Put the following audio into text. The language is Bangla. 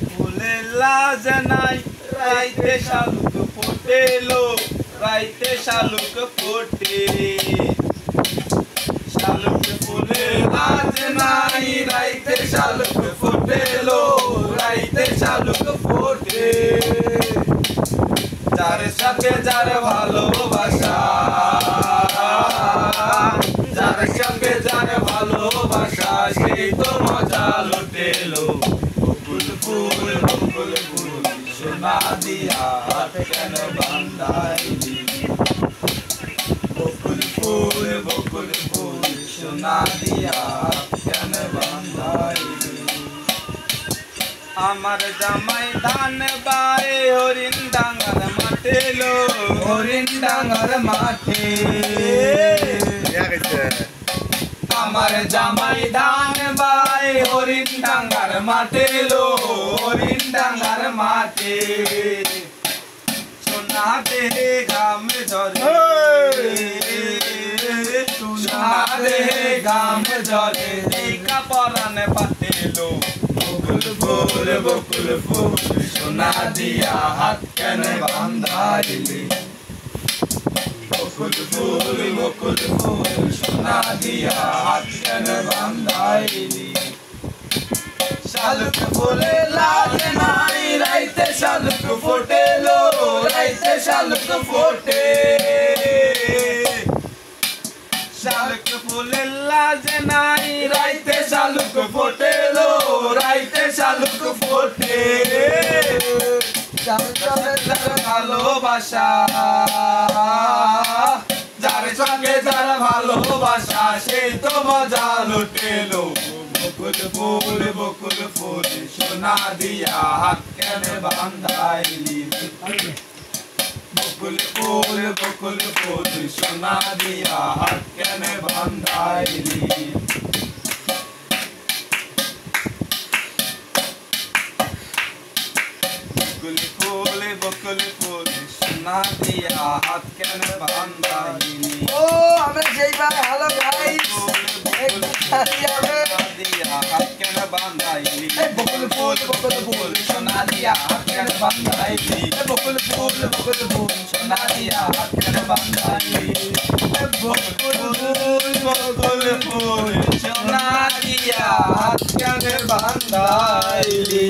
ফুলের লাজ নাই রাইতে শালুক ফোটেলো রাইতে শালুক ফোটে শালুক ফুলের লাজ নাই রাইতে শালুক ফোটেলো রাইতে শালুক ফোটে যার সাথে যার ভালোবাসা যার সাথে যার ভালোবাসা সেই তো মজা লুটেলো বকুল ফুল সোনা দিয়া হাত কেন বান্ধাইলি বকুল ফুল সোনা দিয়া হাত কেন বান্ধাইলি আমার জামাই ধান বায়ে হরিণ ডাঙ্গার মাঠে লো হরিণ ডাঙ্গার মাঠে আমার জামাই ধান বায়ে হরিণ ডাঙ্গার মাঠে লো হরিণ ডাঙ্গার মাঠে সোনা দেহে ঘাম ঝরে সোনা দেহে ঘাম ঝরে এই কাপড়ান পাতে লো বকুল ফুল সোনা দিয়া হাত কেন বান্ধাইলি বকুল ফুল সোনা দিয়া হাত কেন বান্ধাইলি শালুক ফুলে লাজ নাই রাইতে শালুক ফোটেলো রাইতে শালুক ফোটে শালুক ফুলের লাজ নাই রাইতে শালুক ফোটেলো রাইতে শালুক ফোটে ভালোবাসা যার সঙ্গে যার ভালোবাসা সেই তো মজা লুটেলো বকুল ফুল সোনা দিয়া হাত কেন বান্ধাইলি বকুল ফুল সোনা দিয়া হাত কেন বান্ধাইলি বকুল ফুল সোনা দিয়া হাত কেন বান্ধাইলি ও আমরা সেইবার হ্যালো গাইস হাত কেন বান্ধাইলি বকুল ফুল সোনা দিয়া হাত কেন বান্ধাইলি বকুল ফুল সোনা দিয়া হাত কেন বান্ধাইলি বকুল ফুল সোনা দিয়া হাত কেন বান্ধাইলি